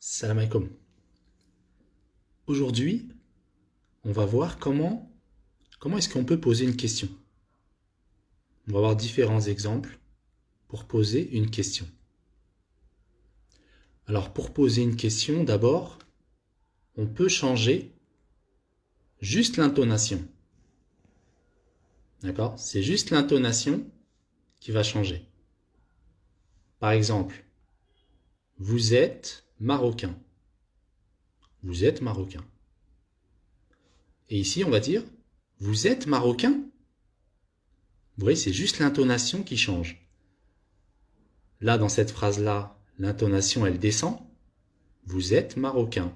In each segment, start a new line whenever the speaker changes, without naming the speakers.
Salam alaikum. Aujourd'hui, on va voir comment est-ce qu'on peut poser une question. On va voir différents exemples pour poser une question. Alors, pour poser une question, d'abord, on peut changer juste l'intonation. D'accord? C'est juste l'intonation qui va changer. Par exemple, vous êtes marocain. Vous êtes marocain. Et ici, on va dire, vous êtes marocain? Vous voyez, c'est juste l'intonation qui change. Là, dans cette phrase-là, l'intonation, elle descend. Vous êtes marocain.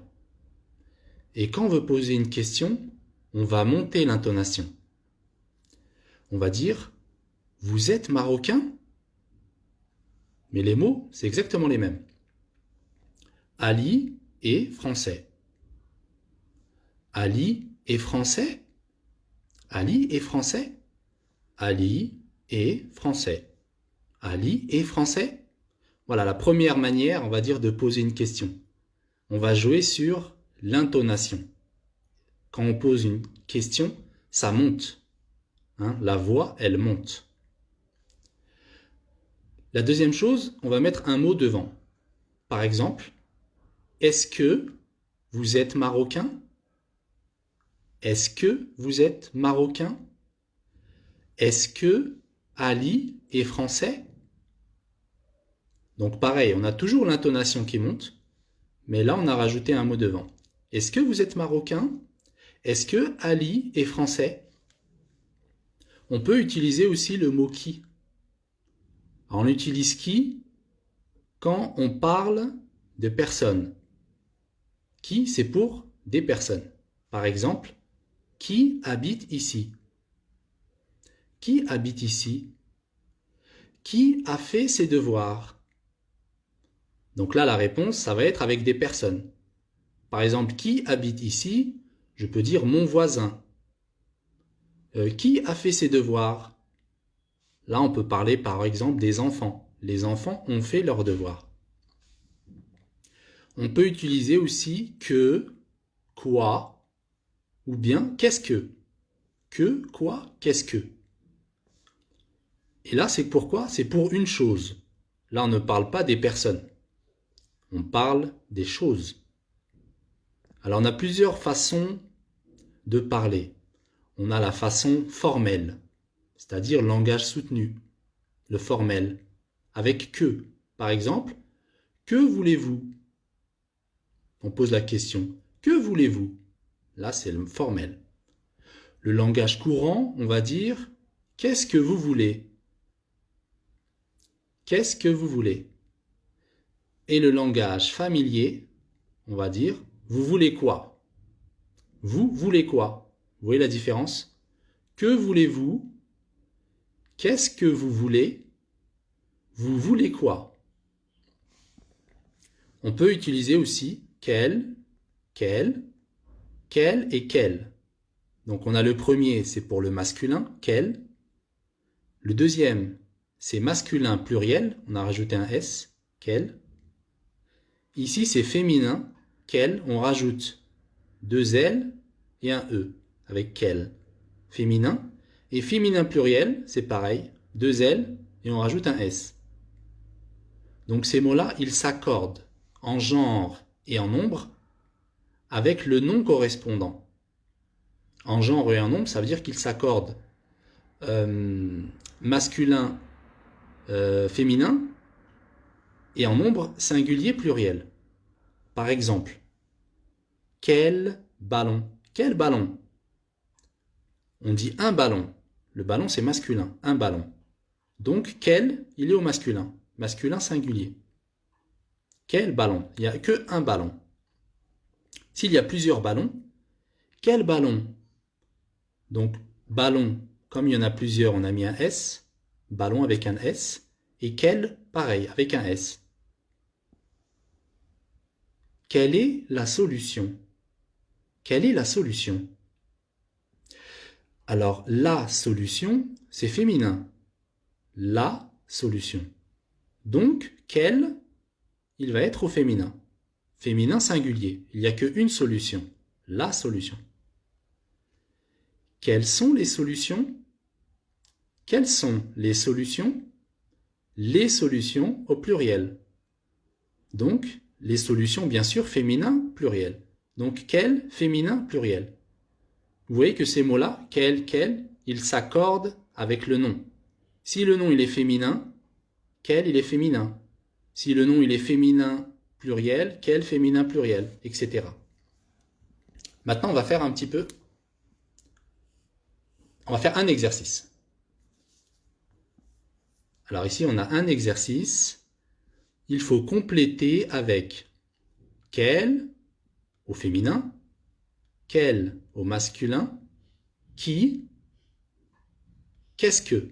Et quand on veut poser une question, on va monter l'intonation. On va dire, vous êtes marocain? Mais les mots, c'est exactement les mêmes. Ali est français. Ali est français? Ali est français? Ali est français. Ali est français? Voilà la première manière, on va dire, de poser une question. On va jouer sur l'intonation. Quand on pose une question, ça monte. La voix, elle monte. La deuxième chose, on va mettre un mot devant. Par exemple, est-ce que vous êtes marocain? Est-ce que vous êtes marocain? Est-ce que Ali est français? Donc pareil, on a toujours l'intonation qui monte, mais là on a rajouté un mot devant. Est-ce que vous êtes marocain? Est-ce que Ali est français? On peut utiliser aussi le mot qui. Alors, on utilise qui quand on parle de personnes. Qui, c'est pour des personnes. Par exemple, qui habite ici? Qui habite ici? Qui a fait ses devoirs? Donc là, la réponse, ça va être avec des personnes. Par exemple, qui habite ici? Je peux dire mon voisin. Qui a fait ses devoirs? Là, on peut parler par exemple des enfants. Les enfants ont fait leurs devoirs. On peut utiliser aussi que, quoi, ou bien qu'est-ce que. Que, quoi, qu'est-ce que. Et là, c'est pourquoi? C'est pour une chose. Là, on ne parle pas des personnes. On parle des choses. Alors, on a plusieurs façons de parler. On a la façon formelle, c'est-à-dire langage soutenu, le formel, avec que. Par exemple, que voulez-vous? On pose la question, que voulez-vous? Là, c'est le formel. Le langage courant, on va dire, qu'est-ce que vous voulez? Qu'est-ce que vous voulez? Et le langage familier, on va dire, vous voulez quoi? Vous voulez quoi? Vous voyez la différence? Que voulez-vous? Qu'est-ce que vous voulez? Vous voulez quoi? On peut utiliser aussi quel et quel. Donc on a le premier, c'est pour le masculin, quel. Le deuxième, c'est masculin pluriel, on a rajouté un S, quel. Ici, c'est féminin, quel, on rajoute deux L et un E, avec quel. Féminin. Et féminin pluriel, c'est pareil, deux L et on rajoute un S. Donc ces mots-là, ils s'accordent en genre et en nombre avec le nom correspondant. En genre et en nombre, ça veut dire qu'ils s'accordent masculin, féminin, et en nombre singulier pluriel. Par exemple, quel ballon? Quel ballon? On dit un ballon. Le ballon, c'est masculin, un ballon. Donc, quel, il est au masculin. Masculin singulier. Quel ballon? Il n'y a que un ballon. S'il y a plusieurs ballons, quel ballon? Donc, ballon, comme il y en a plusieurs, on a mis un S. Ballon avec un S. Et quel, pareil, avec un S. Quelle est la solution? Quelle est la solution? Alors, la solution, c'est féminin. La solution. Donc, quel, il va être au féminin. féminin singulier. Il n'y a qu'une solution, la solution. Quelles sont les solutions? Quelles sont les solutions? Les solutions au pluriel. Donc, les solutions, bien sûr, féminin, pluriel. Donc, quel, féminin, pluriel. Vous voyez que ces mots-là, quel, ils s'accordent avec le nom. Si le nom, il est féminin, quel, il est féminin. Si le nom, il est féminin, pluriel, quel, féminin, pluriel, etc. Maintenant, on va faire un exercice. Alors ici, on a un exercice. Il faut compléter avec quel au féminin, quel au masculin, qui, qu'est-ce que.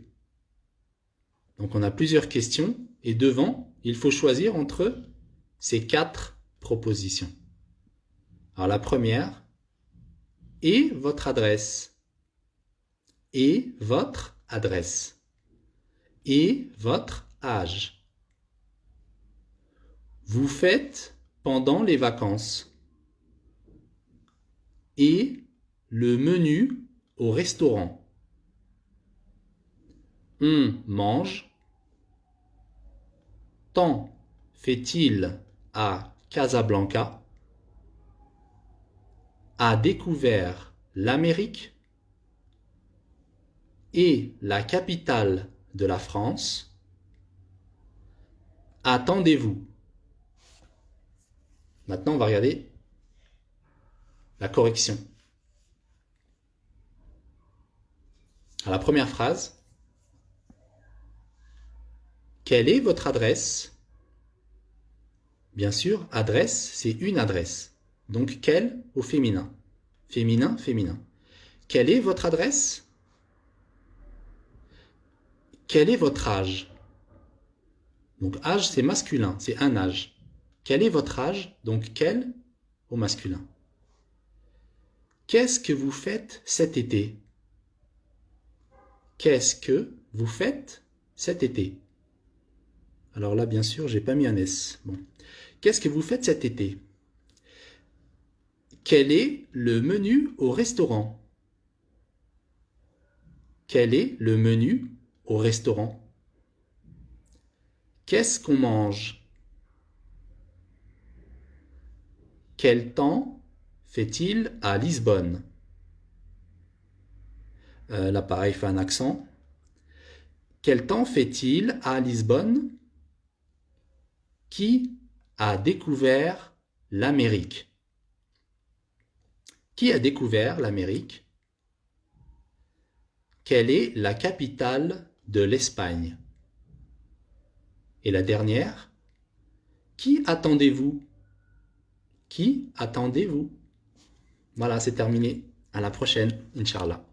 Donc on a plusieurs questions et devant, il faut choisir entre ces 4 propositions. Alors la première, et votre adresse. Et votre adresse. Et votre âge. Vous faites pendant les vacances. Et le menu au restaurant. On mange. Tant fait-il à Casablanca? A découvert l'Amérique? Et la capitale de la France? Attendez-vous. Maintenant, on va regarder la correction. À la première phrase, quelle est votre adresse? Bien sûr, adresse, c'est une adresse. Donc, quelle au féminin. Féminin, féminin. Quelle est votre adresse? Quel est votre âge? Donc, âge, c'est masculin, c'est un âge. Quel est votre âge? Donc, quel au masculin. Qu'est-ce que vous faites cet été? Qu'est-ce que vous faites cet été? Alors là, bien sûr, j'ai pas mis un S. Bon. Qu'est-ce que vous faites cet été? Quel est le menu au restaurant? Quel est le menu au restaurant? Qu'est-ce qu'on mange? Quel temps fait-il à Lisbonne? Là, pareil, fait un accent. Quel temps fait-il à Lisbonne? Qui a découvert l'Amérique? Qui a découvert l'Amérique? Quelle est la capitale de l'Espagne? Et la dernière, qui attendez-vous? Qui attendez-vous? Voilà, c'est terminé. À la prochaine, Inch'Allah.